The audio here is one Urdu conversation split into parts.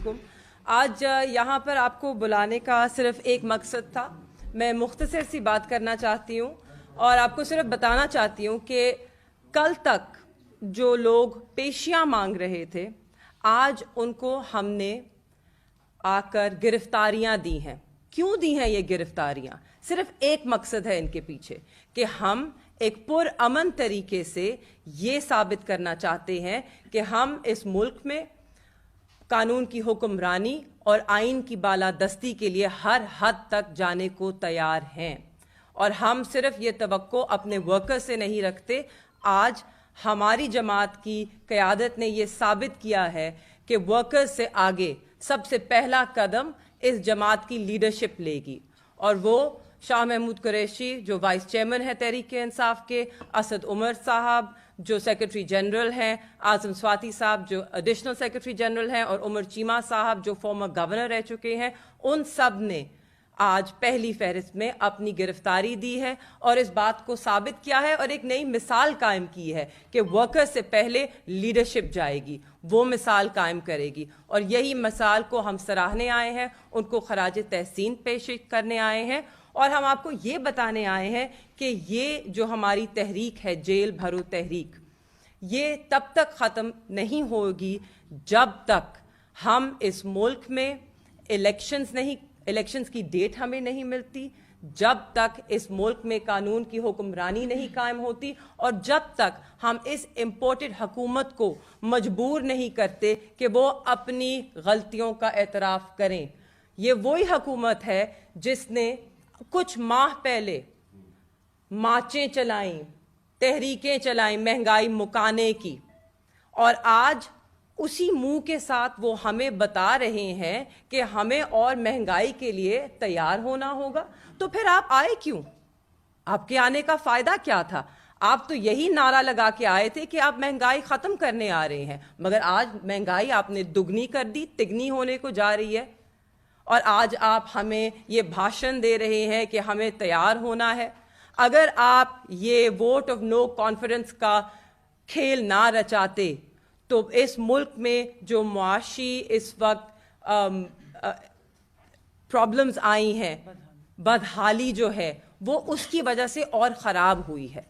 علیکم. آج یہاں پر آپ کو بلانے کا صرف ایک مقصد تھا. میں مختصر سی بات کرنا چاہتی ہوں اور آپ کو صرف بتانا چاہتی ہوں کہ کل تک جو لوگ پیشیاں مانگ رہے تھے آج ان کو ہم نے آ کر گرفتاریاں دی ہیں. کیوں دی ہیں یہ گرفتاریاں؟ صرف ایک مقصد ہے ان کے پیچھے کہ ہم ایک پرامن طریقے سے یہ ثابت کرنا چاہتے ہیں کہ ہم اس ملک میں قانون کی حکمرانی اور آئین کی بالادستی کے لیے ہر حد تک جانے کو تیار ہیں. اور ہم صرف یہ توقع اپنے ورکر سے نہیں رکھتے. آج ہماری جماعت کی قیادت نے یہ ثابت کیا ہے کہ ورکر سے آگے سب سے پہلا قدم اس جماعت کی لیڈرشپ لے گی، اور وہ شاہ محمود قریشی جو وائس چیئرمین ہے تحریک انصاف کے، اسد عمر صاحب جو سیکرٹری جنرل ہیں، اعظم سواتی صاحب جو ایڈیشنل سیکرٹری جنرل ہیں، اور عمر چیمہ صاحب جو فارمر گورنر رہ چکے ہیں، ان سب نے آج پہلی فہرست میں اپنی گرفتاری دی ہے اور اس بات کو ثابت کیا ہے اور ایک نئی مثال قائم کی ہے کہ ورکر سے پہلے لیڈرشپ جائے گی، وہ مثال قائم کرے گی. اور یہی مثال کو ہم سراہنے آئے ہیں، ان کو خراج تحسین پیش کرنے آئے ہیں، اور ہم آپ کو یہ بتانے آئے ہیں کہ یہ جو ہماری تحریک ہے جیل بھرو تحریک، یہ تب تک ختم نہیں ہوگی جب تک ہم اس ملک میں الیکشنز کی ڈیٹ ہمیں نہیں ملتی، جب تک اس ملک میں قانون کی حکمرانی نہیں قائم ہوتی، اور جب تک ہم اس امپورٹڈ حکومت کو مجبور نہیں کرتے کہ وہ اپنی غلطیوں کا اعتراف کریں. یہ وہی حکومت ہے جس نے کچھ ماہ پہلے مارچیں چلائیں، تحریکیں چلائیں مہنگائی مکانے کی، اور آج اسی منہ کے ساتھ وہ ہمیں بتا رہے ہیں کہ ہمیں اور مہنگائی کے لیے تیار ہونا ہوگا. تو پھر آپ آئے کیوں؟ آپ کے آنے کا فائدہ کیا تھا؟ آپ تو یہی نعرہ لگا کے آئے تھے کہ آپ مہنگائی ختم کرنے آ رہے ہیں، مگر آج مہنگائی آپ نے دگنی کر دی، تگنی ہونے کو جا رہی ہے. اور آج آپ ہمیں یہ بھاشن دے رہے ہیں کہ ہمیں تیار ہونا ہے. اگر آپ یہ ووٹ آف نو کانفیڈنس کا کھیل نہ رچاتے تو اس ملک میں جو معاشی اس وقت پرابلمز آئی ہیں، بدحالی جو ہے وہ اس کی وجہ سے اور خراب ہوئی ہے.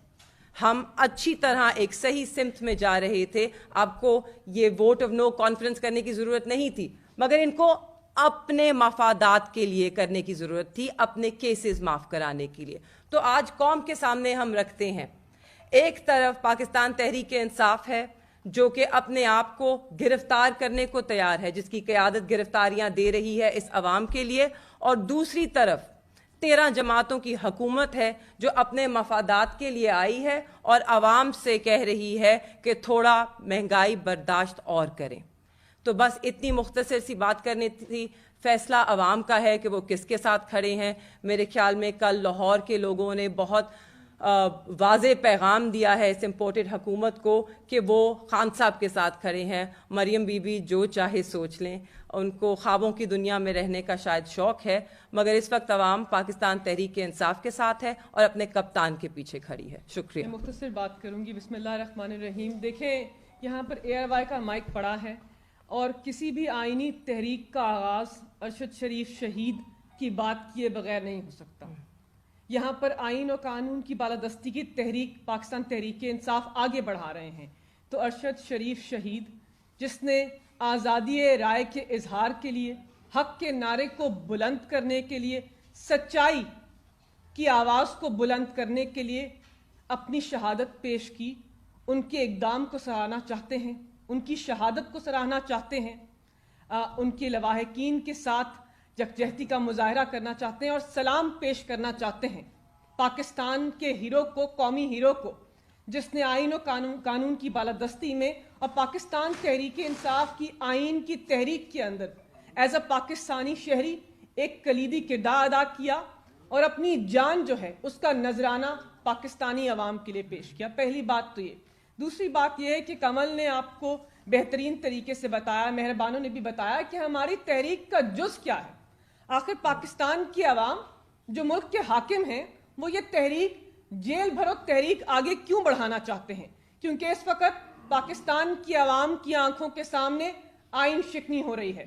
ہم اچھی طرح ایک صحیح سمت میں جا رہے تھے. آپ کو یہ ووٹ آف نو کانفیڈنس کرنے کی ضرورت نہیں تھی، مگر ان کو اپنے مفادات کے لیے کرنے کی ضرورت تھی، اپنے کیسز معاف کرانے کے لیے. تو آج قوم کے سامنے ہم رکھتے ہیں، ایک طرف پاکستان تحریک انصاف ہے جو کہ اپنے آپ کو گرفتار کرنے کو تیار ہے، جس کی قیادت گرفتاریاں دے رہی ہے اس عوام کے لیے، اور دوسری طرف 13 جماعتوں کی حکومت ہے جو اپنے مفادات کے لیے آئی ہے اور عوام سے کہہ رہی ہے کہ تھوڑا مہنگائی برداشت اور کریں. تو بس اتنی مختصر سی بات کرنی تھی. فیصلہ عوام کا ہے کہ وہ کس کے ساتھ کھڑے ہیں. میرے خیال میں کل لاہور کے لوگوں نے بہت واضح پیغام دیا ہے اس امپورٹڈ حکومت کو کہ وہ خان صاحب کے ساتھ کھڑے ہیں. مریم بی بی جو چاہے سوچ لیں، ان کو خوابوں کی دنیا میں رہنے کا شاید شوق ہے، مگر اس وقت عوام پاکستان تحریک انصاف کے ساتھ ہے اور اپنے کپتان کے پیچھے کھڑی ہے. شکریہ. میں مختصر بات کروں گی. بسم اللہ الرحمن الرحیم. دیکھیں یہاں پر اے آر وائی کا مائک پڑا ہے، اور کسی بھی آئینی تحریک کا آغاز ارشد شریف شہید کی بات کیے بغیر نہیں ہو سکتا. یہاں پر آئین و قانون کی بالادستی کی تحریک پاکستان تحریک انصاف آگے بڑھا رہے ہیں. تو ارشد شریف شہید جس نے آزادی رائے کے اظہار کے لیے، حق کے نعرے کو بلند کرنے کے لیے، سچائی کی آواز کو بلند کرنے کے لیے اپنی شہادت پیش کی، ان کے اقدام کو سراہنا چاہتے ہیں، ان کی شہادت کو سراہنا چاہتے ہیں، ان کے لواحقین کے ساتھ یکجہتی کا مظاہرہ کرنا چاہتے ہیں اور سلام پیش کرنا چاہتے ہیں پاکستان کے ہیرو کو، قومی ہیرو کو، جس نے آئین و قانون کی بالادستی میں اور پاکستان تحریک انصاف کی آئین کی تحریک کے اندر ایز اے پاکستانی شہری ایک کلیدی کردار ادا کیا اور اپنی جان جو ہے اس کا نذرانہ پاکستانی عوام کے لیے پیش کیا. پہلی بات تو یہ. دوسری بات یہ ہے کہ کمل نے آپ کو بہترین طریقے سے بتایا، مہربانوں نے بھی بتایا کہ ہماری تحریک کا جز کیا ہے. آخر پاکستان کی عوام جو ملک کے حاکم ہیں وہ یہ تحریک، جیل بھرو تحریک آگے کیوں بڑھانا چاہتے ہیں؟ کیونکہ اس وقت پاکستان کی عوام کی آنکھوں کے سامنے آئین شکنی ہو رہی ہے.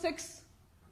6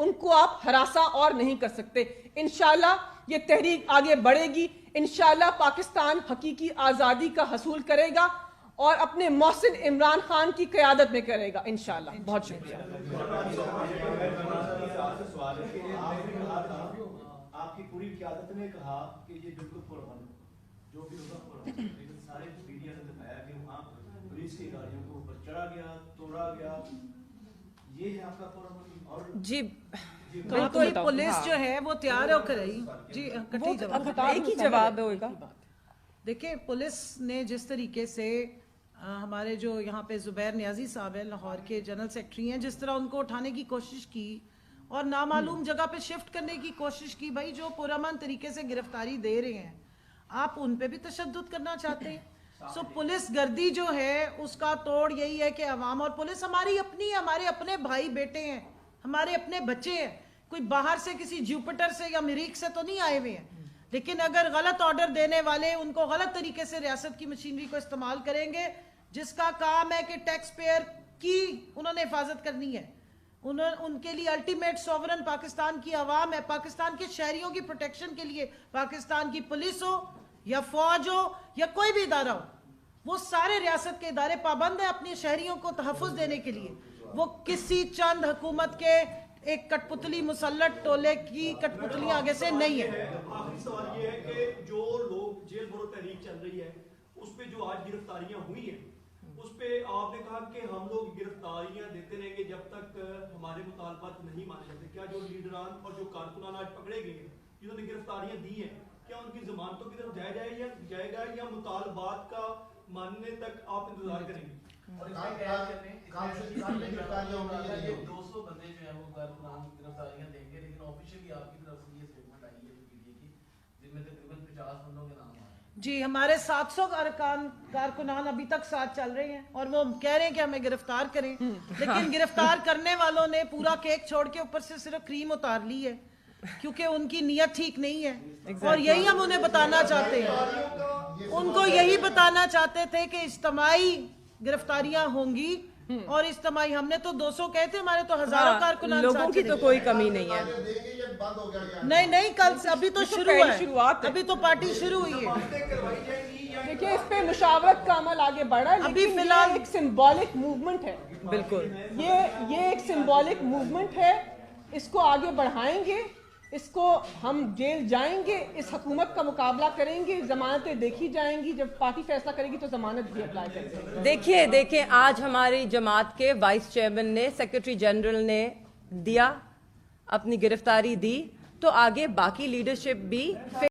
ان کو آپ ہراساں اور نہیں کر سکتے. انشاءاللہ یہ تحریک آگے بڑھے گی. انشاءاللہ پاکستان حقیقی آزادی کا حصول کرے گا اور اپنے محسن عمران خان کی قیادت میں کرے گا انشاءاللہ. بہت شکریہ. آپ کی پوری قیادت نے کہا کہ یہ بالکل پرامن جو بھی ہوگا پرامن، لیکن سارے میڈیا نے دکھایا کہ وہاں پولیس کی گاڑیوں کو اوپر چڑھا گیا، توڑا گیا. یہ ہے آپ کا پرامن؟ اور جی بالکل پولیس جو ہے وہ تیار ہو کر رہی. جی ایک ہی جواب ہوگا. دیکھیں پولیس نے جس طریقے سے ہمارے جو یہاں پہ زبیر نیازی صاحب ہیں لاہور کے جنرل سیکرٹری ہیں، جس طرح ان کو اٹھانے کی کوشش کی اور نامعلوم جگہ پہ شفٹ کرنے کی کوشش کی. بھائی جو پرامن طریقے سے گرفتاری دے رہے ہیں آپ ان پہ بھی تشدد کرنا چاہتے ہیں. سو پولیس گردی جو ہے اس کا توڑ یہی ہے کہ عوام اور پولیس ہماری اپنی، ہمارے اپنے بھائی بیٹے ہیں، ہمارے اپنے بچے ہیں. کوئی باہر سے کسی جوپٹر سے یا مریخ سے تو نہیں آئے ہوئے ہیں. لیکن اگر غلط آرڈر دینے والے ان کو غلط طریقے سے ریاست کی مشینری کو استعمال کریں گے، جس کا کام ہے کہ ٹیکس پیئر کی انہوں نے حفاظت کرنی ہے، ان کے لیے الٹیمیٹ سوورن پاکستان کی عوام ہے. پاکستان کے شہریوں کی پروٹیکشن کے لیے پاکستان کی پولیس ہو یا فوج ہو یا کوئی بھی ادارہ ہو، وہ سارے ریاست کے ادارے پابند ہیں اپنے شہریوں کو تحفظ دینے کے لیے. وہ کسی چند حکومت کے ایک کٹ پتلی مسلط ٹولے کی کٹ پتلیاں آگے سے نہیں ہے. آخری سوال یہ ہے کہ جو لوگ جیل بھرو تحریک چل رہی ہے اس پہ جو آج گرفتاریاں ہوئی ہیں، اس پہ آپ نے کہا کہ ہم لوگ گرفتاریاں دیتے رہیں گے جب تک ہمارے مطالبات نہیں مانے جاتے. کیا جو لیڈران اور جو کارکنان آج پکڑے گئے ہیں جنہوں نے گرفتاریاں دی ہیں، کیا ان کی ضمانتوں کی طرف جائے گا یا مطالبات کا ماننے تک آپ انتظار کریں گے؟ اور 200 بندے جو ہیں وہ کارکنان گرفتاریاں دیں گے، لیکن آفیشلی آپ کی طرف سے یہ اسٹیٹمنٹ آئی ہے پی ڈی اے کی جن میں تقریباً 50 بندوں کے نام آ رہے ہیں. جی ہمارے 700 کارکنان ابھی تک ساتھ چل رہے ہیں اور وہ کہہ رہے ہیں کہ ہمیں گرفتار کریں، لیکن گرفتار کرنے والوں نے پورا کیک چھوڑ کے اوپر سے صرف کریم اتار لی ہے کیونکہ ان کی نیت ٹھیک نہیں ہے. اور یہی ہم انہیں بتانا چاہتے ہیں، ان کو یہی بتانا چاہتے تھے کہ اجتماعی گرفتاریاں ہوں گی اور اجتماعی. ہم نے تو 200 کہے تھے، ہمارے تو ہزاروں کارکنان لوگوں کی تو کوئی کمی نہیں ہے. نہیں کل ابھی تو شروع ہے، ابھی تو پارٹی شروع ہوئی ہے. دیکھیں اس پہ مشاورت کا عمل آگے بڑھ رہا ہے، ابھی لیکن فی الحال ایک سمبولک موومنٹ ہے. بالکل یہ ایک سمبولک موومنٹ ہے، اس کو آگے بڑھائیں گے، اس کو ہم جیل جائیں گے، اس حکومت کا مقابلہ کریں گے، ضمانتیں دیکھی جائیں گی. جب پارٹی فیصلہ کرے گی تو ضمانت بھی اپلائی کریں گے. دیکھیں آج ہماری جماعت کے وائس چیئرمین نے، سیکرٹری جنرل نے دیا، اپنی گرفتاری دی، تو آگے باقی لیڈرشپ بھی